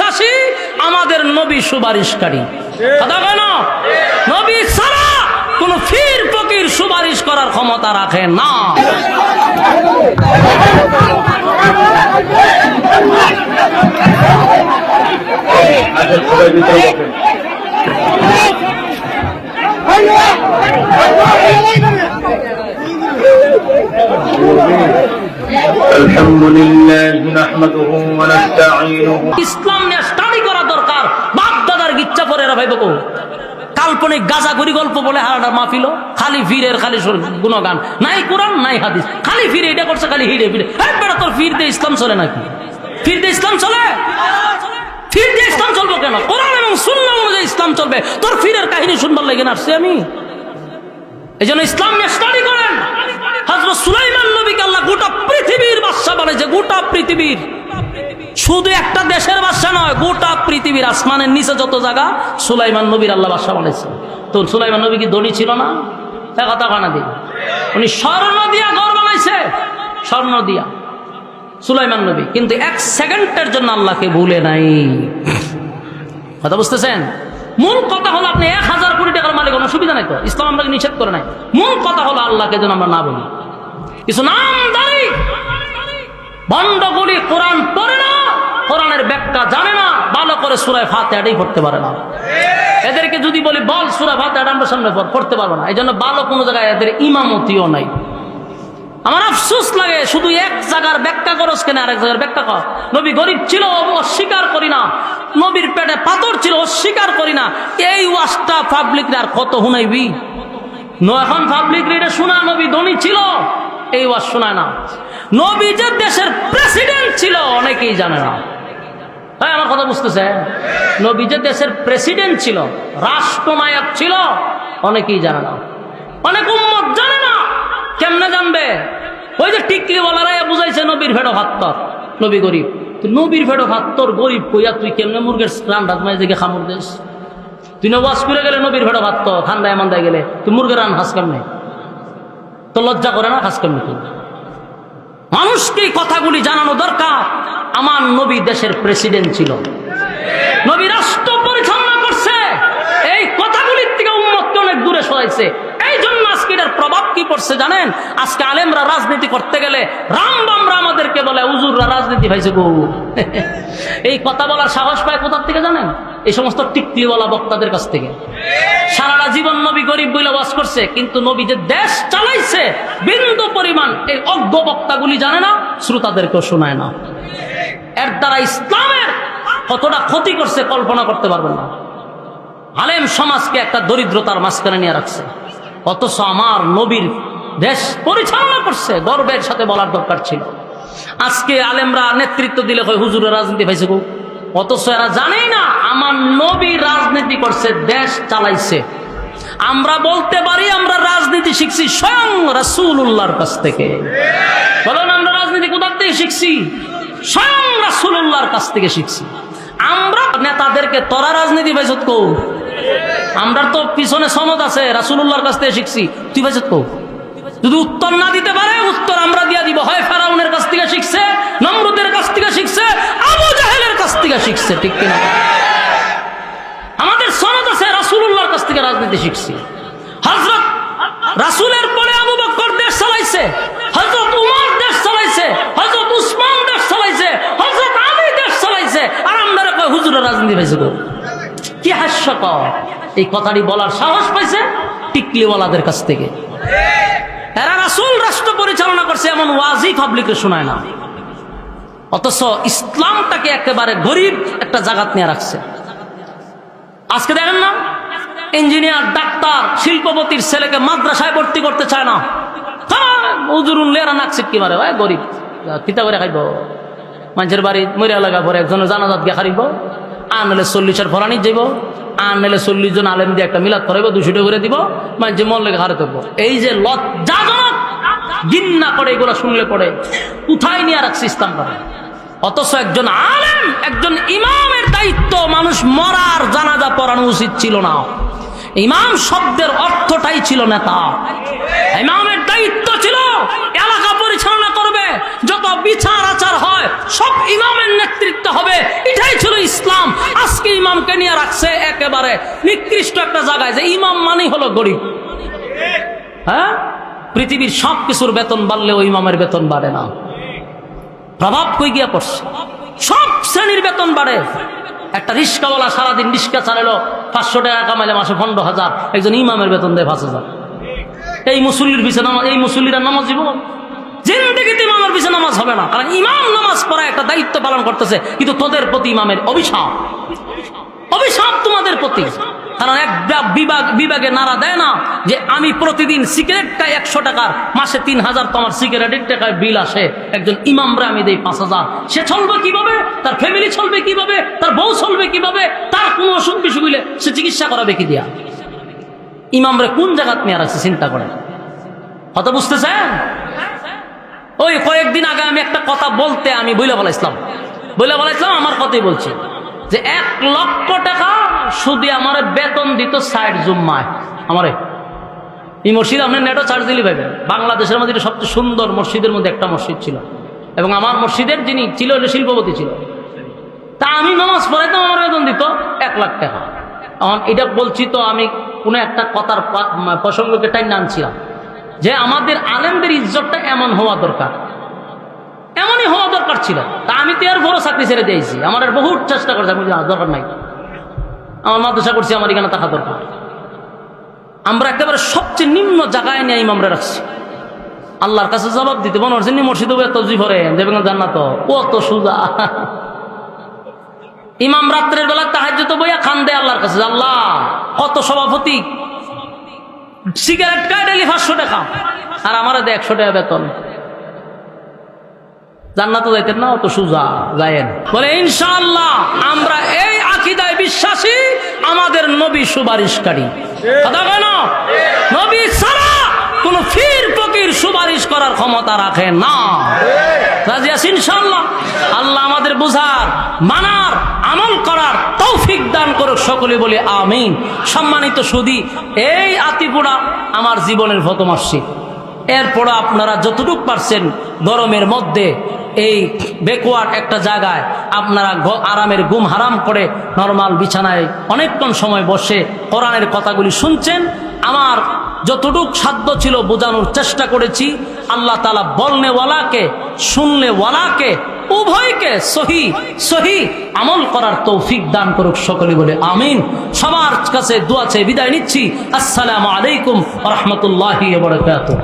বিশ্বাসী, আমাদের নবী সুপারিশকারী। কথা কেন? নবী ছাড়া কোন ফির ফকির সুপারিশ করার ক্ষমতা রাখে না। ইসলাম নিয়ে স্টাডি করা দরকার। বাপ দাদার গিচ্ছা করে এরা ভাই বাবু কাল্পনিক গাঁজাখুরি গল্প বলে হারাটার মাহফিল, খালি ফিরের খালি গুণগান, নাই কোরআন নাই হাদিস, খালি ফিরে এটা করছে, খালি হিড়ে ফিরে। বেটা তোর ফির দিয়ে ইসলাম চলে নাকি? ফির দিয়ে ইসলাম চলে? ফির দিয়ে ইসলাম চলবো কেন? কোরআন এবং সুন্নাহ অনুযায়ী ইসলাম চলবে। তোর ফিরের কাহিনী শুনবার লেগে না আসছি আমি। এই জন্য ইসলাম নিয়ে স্টাডি করেন। হযরত সুলাইমান নবীকে আল্লাহ গোটা পৃথিবীর বাদশা বানাইছে, গোটা পৃথিবীর, শুধু একটা দেশের বাদশা নয়, গোটা পৃথিবীর আসমানের নিচে যত জায়গা সুলাইমান নবীর আল্লাহ বাদশা বানাইছে। তো সুলাইমান নবী কি ধনী ছিল না? কথা কানা দিই, উনি স্বর্ণ দিয়া ঘর বানাইছে, স্বর্ণ দিয়া সুলাইমান নবী, কিন্তু এক সেকেন্ডের জন্য আল্লাহকে ভুলে নাই। কথা বুঝতেছেন? মূল কথা হলো আপনি 1000 কোটি টাকার মালিক, কোনো সুবিধা নাই তো, ইসলাম আপনাকে নিষেধ করে নাই। মূল কথা হলো আল্লাহকে যেন আমরা না বলি। কিছু নামদারি ভণ্ডগুলি কোরআন পড়ে না, কোরআনের ব্যাখ্যা জানে না, ভালো করে সূরা ফাতিহাটাই পড়তে পারে না। এদেরকে যদি বলি বল সূরা ফাতিহাটা আমরা সামনে পড়তে পারবো না। এই জন্য ভালো কোনো জায়গায় এদের ইমামতিও নাই। আমার আফসোস লাগে, শুধু এক জায়গার ব্যাখ্যা করস কেন, আরেক জায়গার ব্যাখ্যা কর। নবী গরিব ছিল, অস্বীকার করি না। নবীর পেটে পাথর ছিল, অস্বীকার করি না। এই ওয়াজটা পাবলিক আর কত শুনাইবি? এখন পাবলিক এটা শোনা নবী ধনী ছিল, এই ওয়াজ শোনায় না। নবী যে দেশের প্রেসিডেন্ট ছিল অনেকেই জানে না। হ্যাঁ, আমার কথা বুঝতেছে? নবী যে দেশের প্রেসিডেন্ট ছিল, রাষ্ট্রনায়ক ছিল, অনেকেই জানে না। অনেক উম্মত জানে না। কেমনে জানবে? ওই যে টিকলি বলারা বুঝাইছে নবীর ভেড়ো ভাত্তর, নবী গরিব। নবীর ভেড়ো ভাত্তর গরিব কইয়া তুই কেমনে মুরগের রান রাত মাই দিকে খামুর দেশ? তুই নবাজ করে গেলে নবীর ভেড়ো ভাত্ত ঠান্ডায় মান্দায় গেলে তুই মুরগের রান খাস কেমনে? তো লজ্জা করে না? খাস কেমনে? তুই মানুষকে কথাগুলি জানানো দরকার। আমার নবী দেশের প্রেসিডেন্ট ছিল, নবী রাষ্ট্র পরিচালনা করছে, এই কথাগুলির থেকে উম্মতকে অনেক দূরে সরাইছে। এই জন্য আজকে এটার প্রভাব কি পড়ছে জানেন? আজকে আলেমরা রাজনীতি করতে গেলে রামবামরা আমাদেরকে বলে হুজুররা রাজনীতি পাইছে গো। এই কথা বলার সাহস পায় কোথার থেকে জানেন? এই সমস্ত টিকটিওয়ালা বক্তাদের কাছ থেকে। সারাটা জীবন নবী গরিব বলে ওয়াজ করছে, কিন্তু নবী যে দেশ চালাইছে বিন্দু পরিমাণ এই অজ্ঞ বক্তাগুলি জানে না, শ্রোতাদেরকেও শোনায় না। এর দ্বারা ইসলামের কতটা ক্ষতি করছে কল্পনা করতে পারবেন না। আলেম সমাজকে একটা দরিদ্রতার মাঝখানে নিয়ে রাখছে, অথচ আমার নবীর দেশ পরিচালনা করছে। গর্বের সাথে বলার দরকার ছিল। আজকে আলেমরা নেতৃত্ব দিলে হয় হুজুরের রাজনীতি পাইছে গো, অথচ এরা জানেই না আমার নবী রাজনীতি করছে, দেশ চালাইছে। আমরা বলতে পারি আমরা রাজনীতি শিখছি স্বয়ং রাসূলুল্লাহর কাছ থেকে। বলেন আমরা রাজনীতি কোথা থেকে শিখছি? স্বয়ং রাসূলুল্লাহর কাছ থেকে শিখছি। আমরা নেতাদেরকে তোরা রাজনীতি পাইছত কো? আমরা তো পিছনে সনদ আছে, রাসূলুল্লাহর কাছ থেকে শিখছি। তুই পাইছত কো? যদি উত্তর না দিতে পারে উত্তর আমরা দিয়ে দিব। হয় ফেরাউনের কাছ থেকে শিখছে, নমরুদের কাছ থেকে শিখছে, আবু জাহেলের কাছ থেকে শিখছে, ঠিক কিনা? আমাদের সনদ আছে, রাসূলুল্লাহর কাছ থেকে রাজনীতি শিখছি। হযরত রাসূলের পরে আবু বকর দেশ চালাইছে, হযরত উমর দেশ চালাইছে, হযরত উসমান দেশ চালাইছে, হযরত আলী দেশ চালাইছে, আর আমরা কয় হুজুরের রাজনীতি পাইছে গো। কি হাস্যকর! এই কথাটি বলার সাহস পাইছে টিকলিওয়ালাদের কাছ থেকে। এরা রাসূল রাষ্ট্র পরিচালনা করছে এমন ওয়াজই পাবলিকে শোনায় না, অথচ ইসলামটাকে একেবারে গরিব একটা জায়গাত নিয়ে রাখছে। আজকে দেখেন না, ইঞ্জিনিয়ার, ডাক্তার, শিল্পপতির ছেলেকে মাদ্রাসায় ভর্তি করতে চায় না। হুজুর উনলেরা নাকশিট কি মারে, ভাই গরিব কিতা করে খাইব? মানুষের বাড়ি মরিয়া লাগা পরে একজনের জানাজাত গিয়ে হারিব, আর নাহলে 40-এর ফরানি যাইব, আর নাহলে 40 জন আলেম দিয়ে একটা মিলাদ করাইব, 200 টাকা করে দিব, মানুষের মন লেগে হারে থাকবো। এই যে লজ্জাজনক, ঘৃণা করে এগুলো শুনলে পড়ে। কোথায় নিয়ে রাখছে ইসলামটা? অথচ একজন আলেম, একজন ইমামের দায়িত্ব মানুষ মরার জানাজা পড়ানো উচিত ছিল না। ইমাম শব্দের অর্থটাই ছিল নেতা। ইমামের দায়িত্ব ছিল এলাকা পরিচালনা করবে, যত বিচার আচার হয় সব ইমামের নেতৃত্ব হবে। এটাই ছিল ইসলাম। নিয়ে রাখছে একেবারে নিকৃষ্ট একটা জায়গায়, যে ইমাম মানেই হলো গরিব। হ্যাঁ, পৃথিবীর সব কিছুর বেতন বাড়লেও ইমামের বেতন বাড়ে না। প্রভাব কই গিয়া পড়ছে, সব শ্রেণীর বেতন বাড়ে। একটা রিস্কাওয়ালা সারাদিন রিস্কা চালালো, 500 টাকা কামাইলে মাসে 15,000, একজন ইমামের বেতন দেয় 5,000। এই মুসল্লির পিছনে নামাজ, এই মুসল্লিরা নামাজ দিব জিন্দেগিতে ইমামের পিছনে নামাজ হবে না, কারণ ইমাম নামাজ পড়া একটা দায়িত্ব পালন করতেছে, কিন্তু তোদের প্রতি ইমামের অভিশাপ, অভিশাপ তোমাদের প্রতি। কারণ এক বিভাগে নাড়া দেয় না যে আমি প্রতিদিন সিগারেটটা 100 টাকার, মাসে 3,000 তোমার সিগারেটের টাকায় বিল আসে, একজন ইমামরা আমি দেই 5,000। সে চলবে কিভাবে, তার ফ্যামিলি চলবে কিভাবে, তার বউ চলবে কিভাবে, তার কোনো অসুখ বিসুখ হইলে সে চিকিৎসা করাবে কি দিয়া? ইমামরা কোন জায়গাত নিয়ে রাখছে চিন্তা করে, কথা বুঝতেছেন? ওই কয়েকদিন আগে আমি একটা কথা বলতে আমি বইলা বলাইছিলাম, আমার কথাই বলছি, যে 1 লক্ষ টাকা শুধু আমার বেতন দিত 60 জুম্মায়। আমারে এই মসজিদ আপনি নেটও চার্জ দিলে পাইবেন, বাংলাদেশের মধ্যে এটা সবচেয়ে সুন্দর মসজিদের মধ্যে একটা মসজিদ ছিল, এবং আমার মসজিদের যিনি ছিল শিল্পপতি ছিল। তা আমি নামাজ পড়াইতাম, আমার বেতন দিত 1 লাখ টাকা। এটা বলছি তো আমি কোনো একটা কথার প্রসঙ্গকে টাইম আনছিলাম, যে আমাদের আলেমদের ইজ্জতটা এমন হওয়া দরকার, এমনই হওয়া দরকার ছিল। তা আমি তো এর বড় চাকরি ছেড়ে দিয়েছি, আমার বহুত চেষ্টা করছি, দরকার নাই, আমার মাদ্রাসা করছি, আমার এখানে থাকা দরকার। আমরা একেবারে সবচেয়ে নিম্ন জায়গায় নিয়ে ইমামরা রাখছি, আল্লাহর কাছে জবাব দিতে মনে হচ্ছে মসজিদ তজি করে দেবেন জান্নাত, কত সোজা। ইমাম রাত্রের বেলা তাহাজ্জুদ বইয়া খান দেয় আল্লাহর কাছে, আল্লাহ কত সভাপতি সিগারেট খায় ডেলি 500 টাকা, আর আমার দেয় 100 টাকা বেতন, জান্নাত যাইতেন না, অত সোজা যায়েন। বলে ইনশাআল্লাহ আমরা এই আকীদায় বিশ্বাসী, আমাদের নবী সুপারিশকারী। কথা কেন? নবী ছাড়া কোন ফির ফকির সুপারিশ করার ক্ষমতা রাখে না। রাজি আছি ইনশাআল্লাহ? আল্লাহ আমাদের বুঝার, মানার, আমল করার তৌফিক দান করুক, সকলে বলে আমিন। সম্মানিত সুধী, এই আতিপুরা আমার জীবনের প্রথম মসজিদ। এরপর আপনারা যতটুকু পারছেন গরমের মধ্যে এই বেকওয়ার্ড একটা জায়গায় আপনারা আরামের ঘুম হারাম করে নরমাল বিছানায় অনেকক্ষণ সময় বসে কোরআনের কথাগুলি শুনছেন। আমার যতটুকু সাধ্য ছিল বোঝানোর চেষ্টা করেছি। আল্লাহ তাআলা বলনেওয়ালাকে শুননেওয়ালাকে উভয়কে সহি আমল করার তৌফিক দান করুক, সকলে বলে আমিন। সবার কাছে দোয়া চেয়ে বিদায় নিচ্ছি। আসসালামু আলাইকুম ওয়া রাহমাতুল্লাহি ওয়া বারাকাতুহু।